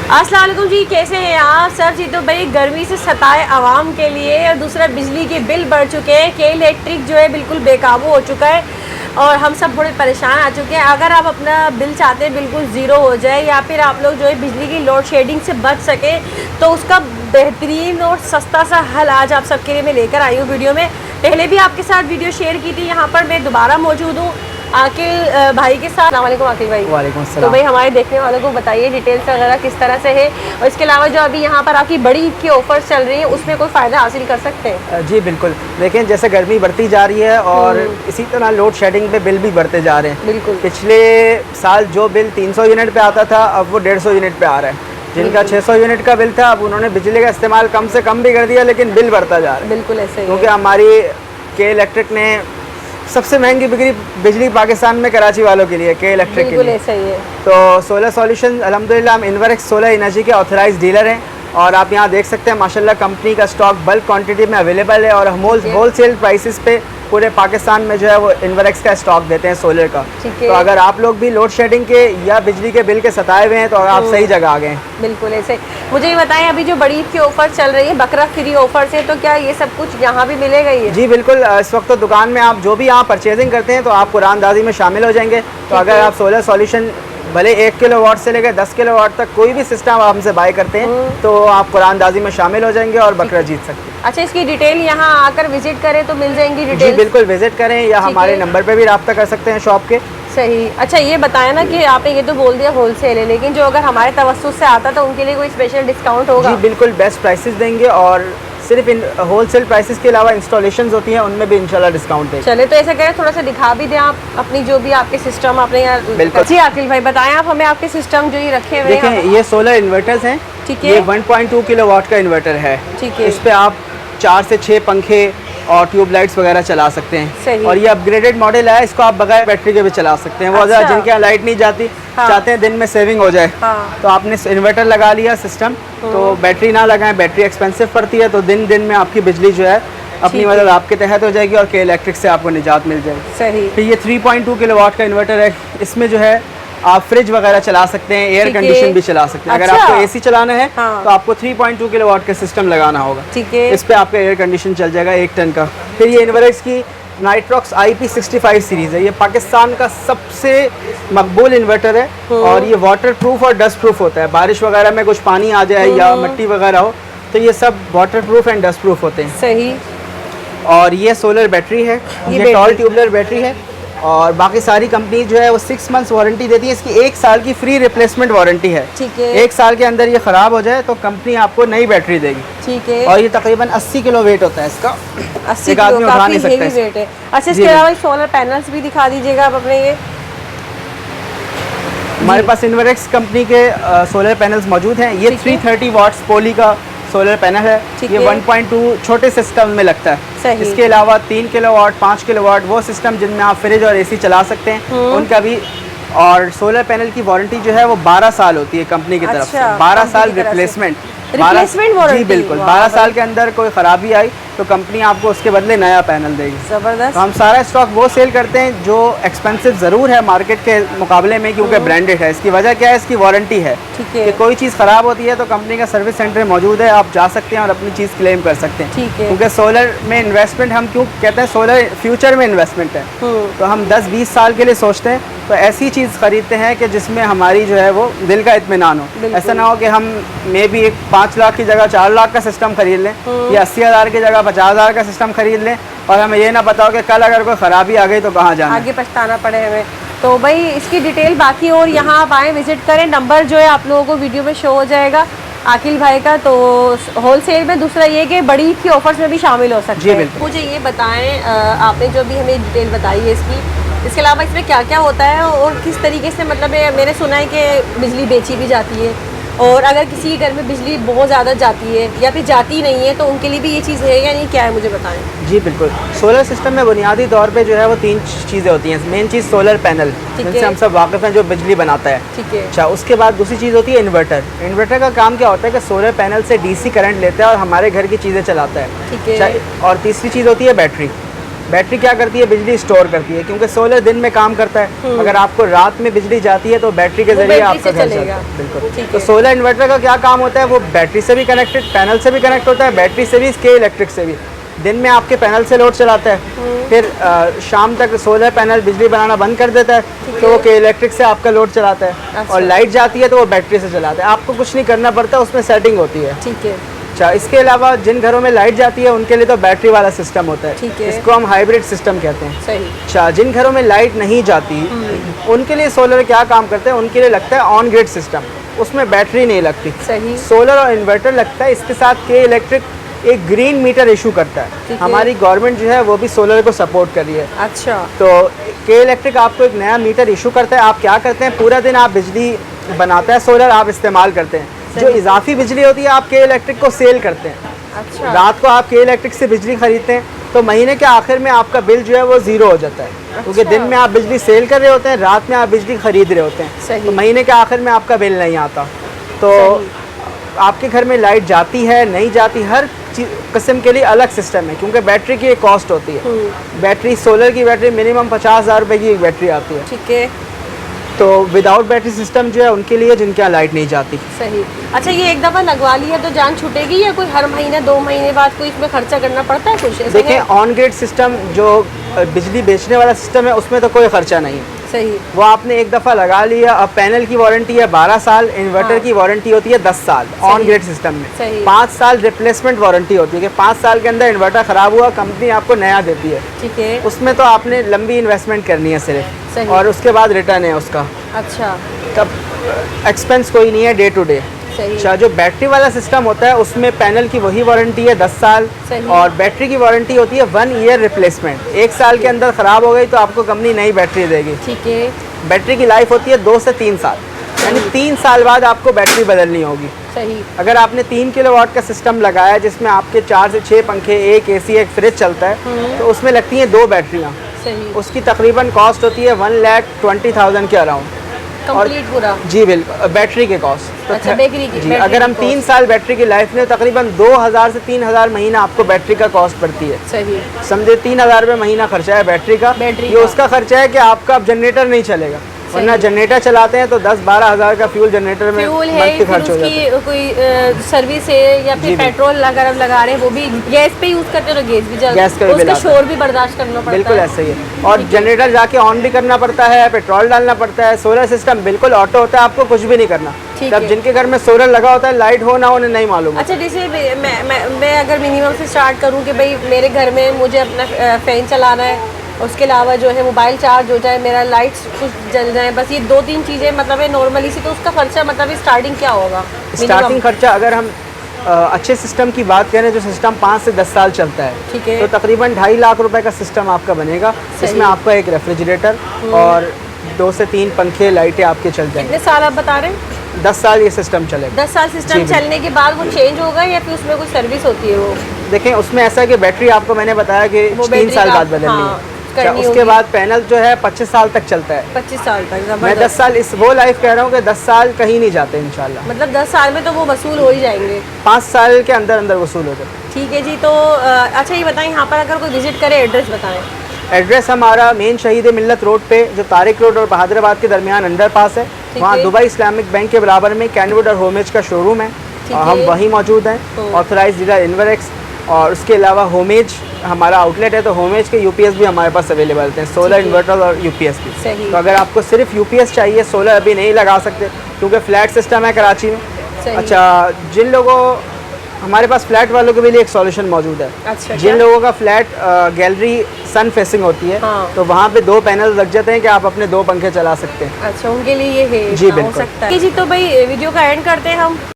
अस्सलाम वालेकुम जी, कैसे हैं आप सब जी। तो भाई गर्मी से सताए आवाम के लिए और दूसरा बिजली के बिल बढ़ चुके हैं, के इलेक्ट्रिक जो है बिल्कुल बेकाबू हो चुका है और हम सब बड़े परेशान आ चुके हैं। अगर आप अपना बिल चाहते हैं बिल्कुल ज़ीरो हो जाए या फिर आप लोग जो है बिजली की लोड शेडिंग से बच सकें, तो उसका बेहतरीन और सस्ता सा हल आज आप सबके लिए मैं लेकर आई हूँ वीडियो में। पहले भी आपके साथ वीडियो शेयर की थी, यहाँ पर मैं दोबारा मौजूद हूँ आकिल भाई के साथ। अस्सलाम वालेकुम आकिल भाई। वालेकुम अस्सलाम। तो भाई हमारे देखने वालों को बताइए डिटेल्स वगैरह किस तरह से है, और इसके अलावा जो अभी यहाँ पर आपकी बड़ी ईद की ऑफर्स चल रही है उसमें कोई फ़ायदा हासिल कर सकते हैं? जी बिल्कुल, देखें जैसे गर्मी बढ़ती जा रही है और इसी तरह लोड शेडिंग पे बिल भी बढ़ते जा रहे हैं। बिल्कुल। पिछले साल जो बिल 300 यूनिट पे आता था अब वो 150 यूनिट पे आ रहा है। जिनका 600 यूनिट का बिल था अब उन्होंने बिजली का इस्तेमाल कम से कम भी कर दिया, लेकिन बिल बढ़ता जा रहा है। बिल्कुल ऐसे ही, क्योंकि हमारी के इलेक्ट्रिक ने सबसे महंगी बिजली पाकिस्तान में कराची वालों के लिए, के इलेक्ट्रिक के लिए। ऐसा ही है। तो सोलर सॉल्यूशन अल्हम्दुलिल्लाह हम इन्वरेक्स सोलर एनर्जी के ऑथराइज डीलर हैं और आप यहाँ देख सकते हैं माशाल्लाह कंपनी का स्टॉक बल्क क्वांटिटी में अवेलेबल है और हम होलसेल प्राइसेस पे पूरे पाकिस्तान में जो है वो इन्वरेक्स का स्टॉक देते हैं सोलर का। तो अगर आप लोग भी लोड शेडिंग के या बिजली के बिल के सताए हुए हैं तो आप सही जगह आ गए हैं। बिल्कुल ऐसे। मुझे ये बताएं, अभी जो बड़ी ईद की ऑफर चल रही है, बकरा फ्री ऑफर से, तो क्या ये सब कुछ यहाँ भी मिलेगा? ये जी बिल्कुल, इस वक्त तो दुकान में आप जो भी यहाँ परचेजिंग करते हैं तो आप कुरानदाजी में शामिल हो जाएंगे। तो अगर आप सोलर सॉल्यूशन भले 1 किलोवाट से लेकर 10 किलोवाट तक कोई भी सिस्टम आप हमसे बाय करते हैं तो आप कुरानदाजी में शामिल हो जाएंगे और बकरा जीत सकते हैं। अच्छा, इसकी डिटेल यहाँ आकर विजिट करें तो मिल जाएंगी डिटेल? जी बिल्कुल, विजिट करें या हमारे नंबर पे भी रब्ता कर सकते हैं शॉप के। सही। अच्छा ये बताया ना कि आपने ये तो बोल दिया होलसेल है, लेकिन जो अगर हमारे तवस्सुस से आता तो उनके लिए कोई स्पेशल डिस्काउंट होगा? जी बिल्कुल, बेस्ट प्राइसेस देंगे और सिर्फ इन होलसेल प्राइसेस के अलावा इंस्टॉलेशंस होती हैं उनमें भी इंशाल्लाह डिस्काउंट देंगे। चले तो ऐसा करें, थोड़ा सा दिखा भी दें आप अपनी जो भी आपके सिस्टम आपने यहाँ। बिल्कुल। जी आकिल भाई बताएं आप हमें आपके सिस्टम जो ये रखे हुए हैं। देखें ये सोलर इन्वर्टर्स हैं। ठीक है। ये 1.2 किलोवाट का इन्वर्टर है। ठीक है। इस पे आप 4 से 6 पंखे और ट्यूबलाइट्स वगैरह चला सकते हैं। सही। और ये अपग्रेडेड मॉडल है, इसको आप बगैर बैटरी के भी चला सकते हैं। वो अच्छा। जिनके यहाँ लाइट नहीं जाती, हाँ। चाहते हैं दिन में सेविंग हो जाए, हाँ। तो आपने इन्वर्टर लगा लिया सिस्टम, तो बैटरी ना लगाएं, बैटरी एक्सपेंसिव पड़ती है, तो दिन में आपकी बिजली जो है अपनी मतलब आपके तहत हो जाएगी और के इलेक्ट्रिक से आपको निजात मिल जाएगी। सही। फिर ये 3.2 किलोवाट का इन्वर्टर है। इसमें जो है आप फ्रिज वगैरह चला सकते हैं, एयर कंडीशन भी चला सकते हैं। अगर अच्छा। आपको एसी चलाना है हाँ। तो आपको 3.2 किलोवाट का सिस्टम लगाना होगा। ठीक है। इस पे आपका एयर कंडीशन चल जाएगा 1 टन का। फिर ये इन्वर्टर्स की नाइट्रॉक्स IP65 सीरीज़ है। ये पाकिस्तान का सबसे मकबूल इन्वर्टर है और ये वाटर प्रूफ और डस्ट प्रूफ होता है। बारिश वगैरह में कुछ पानी आ जाए या मिट्टी वगैरह हो तो ये सब water proof and dust proof होते हैं। सही। और ये सोलर बैटरी है, ये टॉल ट्यूबलर बैटरी है और बाकी सारी कंपनी जो है वो 6 मंथ्स वारंटी देती है। इसकी 1 साल की फ्री रिप्लेसमेंट वारंटी है। ठीक है। 1 साल के अंदर ये ख़राब हो जाए तो कंपनी आपको नई बैटरी देगी। ठीक है। और ये तकरीबन 80 किलो वेट होता है इसका। 80 एक आदमी किलो, उठा काफी नहीं सकता हेवी वेट है। अच्छा, जी, इसके अलावा सोलर पैनल्स भी दिखा दीजिएगा आप अपने। ये हमारे पास इन्वरेक्स कंपनी के सोलर पैनल्स मौजूद हैं। ये 330 वाट्स पोली का सोलर पैनल है। ये 1.2 छोटे सिस्टम में लगता है। सही। इसके अलावा 3 किलोवाट 5 किलोवाट वो सिस्टम जिनमें आप फ्रिज और एसी चला सकते हैं उनका भी। और सोलर पैनल की वारंटी जो है वो 12 साल होती है कंपनी की तरफ से। 12 साल रिप्लेसमेंट वारंटी। जी बिल्कुल, 12 साल के अंदर कोई ख़राबी आई तो कंपनी आपको उसके बदले नया पैनल देगी। ज़बरदस्त। तो हम सारा स्टॉक वो सेल करते हैं जो एक्सपेंसिव ज़रूर है मार्केट के मुकाबले में, क्योंकि ब्रांडेड है। इसकी वजह क्या है? इसकी वारंटी है। ठीक है। कि कोई चीज़ ख़राब होती है तो कंपनी का सर्विस सेंटर मौजूद है, आप जा सकते हैं और अपनी चीज़ क्लेम कर सकते हैं। ठीक है। क्योंकि सोलर में इन्वेस्टमेंट हम क्यों कहते हैं, सोलर फ्यूचर में इन्वेस्टमेंट है। तो हम 10-20 साल के लिए सोचते हैं तो ऐसी चीज़ ख़रीदते हैं कि जिसमें हमारी जो है वो दिल का इत्मीनान हो। ऐसा ना हो कि हम मे भी 5 लाख की जगह 4 लाख का सिस्टम खरीद लें या 80,000 की जगह 50,000 का सिस्टम खरीद लें और हमें ये ना पता हो कि कल अगर कोई ख़राबी आ गई तो कहाँ जाना, आगे पछताना पड़े हमें। तो भाई इसकी डिटेल बाकी और यहाँ आप आएँ, विजिट करें। नंबर जो है आप लोगों को वीडियो में शो हो जाएगा आकिल भाई का। तो होलसेल में दूसरा ये कि बड़ी ईद की ऑफर्स में भी शामिल हो सकते हैं। मुझे ये बताएं, आपने जो भी हमें डिटेल बताई है इसके अलावा इसमें क्या क्या होता है और किस तरीके से, मतलब मैंने सुना है कि बिजली बेची भी जाती है और अगर किसी घर में बिजली बहुत ज़्यादा जाती है या फिर जाती नहीं है तो उनके लिए भी ये चीज़ है या नहीं, क्या है मुझे बताएं। जी बिल्कुल, सोलर सिस्टम में बुनियादी तौर पे जो है वो 3 चीज़ें होती हैं। मेन चीज़ सोलर पैनल, जिनसे हम सब वाकिफ़ हैं, जो बिजली बनाता है। ठीक है। अच्छा, उसके बाद दूसरी चीज़ होती है इन्वर्टर। इन्वर्टर का काम क्या होता है कि सोलर पैनल से DC करंट लेता है और हमारे घर की चीज़ें चलाता है। ठीक है। और तीसरी चीज़ होती है बैटरी। बैटरी क्या करती है, बिजली स्टोर करती है, क्योंकि सोलर दिन में काम करता है। अगर आपको रात में बिजली जाती है तो बैटरी के जरिए आपका घर चलेगा। बिल्कुल। तो सोलर इन्वर्टर का क्या काम होता है, वो बैटरी से भी कनेक्टेड, पैनल से भी कनेक्ट होता है, बैटरी से भी, के इलेक्ट्रिक से भी। दिन में आपके पैनल से लोड चलाता है, फिर शाम तक सोलर पैनल बिजली बनाना बंद कर देता है, तो वो के इलेक्ट्रिक से आपका लोड चलाता है। और लाइट जाती है तो वो बैटरी से चलाता है। आपको कुछ नहीं करना पड़ता, उसमें सेटिंग होती है। ठीक है। अच्छा, इसके अलावा जिन घरों में लाइट जाती है उनके लिए तो बैटरी वाला सिस्टम होता है, इसको हम हाइब्रिड सिस्टम कहते हैं। सही। अच्छा, जिन घरों में लाइट नहीं जाती उनके लिए सोलर क्या काम करते हैं, उनके लिए लगता है ऑन ग्रिड सिस्टम, उसमें बैटरी नहीं लगती। सही। सोलर और इन्वर्टर लगता है, इसके साथ के इलेक्ट्रिक एक ग्रीन मीटर इशू करता है। हमारी गवर्नमेंट जो है वो भी सोलर को सपोर्ट कर रही है। अच्छा। तो के इलेक्ट्रिक आपको एक नया मीटर इशू करता है। आप क्या करते हैं, पूरा दिन आप बिजली बनाता है सोलर, आप इस्तेमाल करते हैं, जो इजाफी बिजली होती है आप के इलेक्ट्रिक को सेल करते हैं। अच्छा। रात को आप के इलेक्ट्रिक से बिजली खरीदते हैं, तो महीने के आखिर में आपका बिल जो है वो ज़ीरो हो जाता है। क्योंकि दिन में आप बिजली सेल कर रहे होते हैं, रात में आप बिजली खरीद रहे होते हैं, तो महीने के आखिर में आपका बिल नहीं आता। तो आपके घर में लाइट जाती है नहीं जाती, हर किस्म के लिए अलग सिस्टम है, क्योंकि बैटरी की एक कॉस्ट होती है। बैटरी, सोलर की बैटरी मिनिमम 50,000 रुपये की एक बैटरी आती है। ठीक है। तो विदाउट बैटरी सिस्टम जो है उनके लिए जिनके यहाँ लाइट नहीं जाती। सही। अच्छा, ये एक दफ़ा लगवा ली है तो जान छूटेगी, या कोई हर महीने 2 महीने बाद कोई इसमें खर्चा करना पड़ता है कुछ? देखिए, ऑन ग्रिड सिस्टम जो बिजली बेचने वाला सिस्टम है उसमें तो कोई खर्चा नहीं है। सही। वो आपने एक दफ़ा लगा लिया। अब पैनल की वारंटी है 12 साल, इन्वर्टर की वारंटी होती है 10 साल ऑन ग्रिड सिस्टम में। 5 साल रिप्लेसमेंट वारंटी होती है कि 5 साल के अंदर इन्वर्टर ख़राब हुआ, कंपनी आपको नया देती है। ठीक है। उसमें तो आपने लंबी इन्वेस्टमेंट करनी है सिर्फ, और उसके बाद रिटर्न है उसका। अच्छा। तब एक्सपेंस कोई नहीं है, डे टू डे। अच्छा, जो बैटरी वाला सिस्टम होता है उसमें पैनल की वही वारंटी है 10 साल, और बैटरी की वारंटी होती है 1 ईयर रिप्लेसमेंट। 1 साल के अंदर ख़राब हो गई तो आपको कंपनी नई बैटरी देगी। ठीक है। बैटरी की लाइफ होती है 2 से 3 साल, यानी 3 साल बाद आपको बैटरी बदलनी होगी। सही। अगर आपने 3 किलोवाट का सिस्टम लगाया जिसमें आपके 4 से 6 पंखे, एक AC, एक फ्रिज चलता है, तो उसमें लगती हैं 2 बैटरियाँ। उसकी तकरीबन कॉस्ट होती है 1,20,000 के अराउंड कंप्लीट पूरा। जी बिल्कुल, बैटरी के कॉस्ट। अच्छा, बैटरी की। जी, अगर हम 3 साल बैटरी की लाइफ में, तकरीबन 2,000 से 3,000 महीना आपको बैटरी का कॉस्ट पड़ती है। सही। समझे 3,000 रुपये महीना खर्चा है बैटरी का। ये उसका खर्चा है कि आपका अब जनरेटर नहीं चलेगा, वरना जनरेटर चलाते हैं तो 10-12 हज़ार का फ्यूल जनरेटर में मंथली खर्च हो जाता है। कोई सर्विस है या फिर पेट्रोल अगर हम लगा रहे हैं वो भी गैस पे यूज करते हैं तो गैस का उसका शोर भी बर्दाश्त करना पड़ता है। बिल्कुल ऐसा ही है। और जनरेटर जाके ऑन भी करना पड़ता है, पेट्रोल डालना पड़ता है। सोलर सिस्टम बिल्कुल ऑटो होता है, आपको कुछ भी नहीं करना। तब जिनके घर में सोलर लगा होता है, लाइट हो ना उन्हें नहीं मालूम। अच्छा, जैसे मैं अगर मिनिमम से स्टार्ट करूँ कि भाई मेरे घर में मुझे अपना फैन चलाना है, उसके अलावा जो है मोबाइल चार्ज हो जाए, मेरा लाइट्स कुछ जल जाए, बस ये 2-3 चीज़ें मतलब है नॉर्मली सी, तो उसका खर्चा मतलब स्टार्टिंग क्या होगा? स्टार्टिंग खर्चा अगर हम अच्छे सिस्टम की बात करें, जो सिस्टम 5 से 10 साल चलता है, ठीक है, तो तकरीबन 2.5 लाख रुपए का सिस्टम आपका बनेगा। इसमें आपका एक रेफ्रिजरेटर और 2 से 3 पंखे, लाइटें आपके चल जाएंगे। कितने साल आप बता रहे हैं? 10 साल ये सिस्टम चलेगा। 10 साल सिस्टम चलने के बाद वो चेंज होगा या फिर उसमें कुछ सर्विस होती है? वो देखें, उसमें ऐसा है कि बैटरी आपको मैंने बताया कि 3 साल बाद बदलनी है। उसके बाद पैनल जो है 25 साल तक चलता है। 25 साल तक? मैं 10 साल इस वो लाइफ कह रहा हूँ कि 10 साल कहीं नहीं जाते इंशाल्लाह। मतलब 10 साल में तो वो वसूल हो ही जाएंगे? 5 साल के अंदर अंदर वसूल हो जाते। ठीक है जी। तो अच्छा, ये बताएं, यहाँ पर अगर कोई विजिट करे, एड्रेस बताएं। एड्रेस हमारा मेन शहीद मिल्लत रोड पे, जो तारिक रोड और बहादुराबाद के दरमियान अंडरपास है, वहाँ दुबई इस्लामिक बैंक के बराबर में कैनवुड और होमेज का शोरूम है, हम वहीं मौजूद हैं, ऑथराइज डीलर इन्वरेक्स। और उसके अलावा होमेज हमारा आउटलेट है, तो होमेज के UPS भी हमारे पास अवेलेबल हैं, सोलर इन्वर्टर और UPS भी। तो अगर आपको सिर्फ UPS चाहिए, सोलर अभी नहीं लगा सकते क्योंकि फ्लैट सिस्टम है कराची में। अच्छा, जिन लोगों, हमारे पास फ्लैट वालों के लिए एक सॉल्यूशन मौजूद है। अच्छा, जिन लोगों का फ्लैट गैलरी सन फेसिंग होती है, तो वहाँ पे 2 पैनल लग जाते हैं कि आप अपने 2 पंखे चला सकते हैं। अच्छा, उनके लिए ये है। जी बिल्कुल। जी, तो भाई वीडियो का एंड करते हैं हम।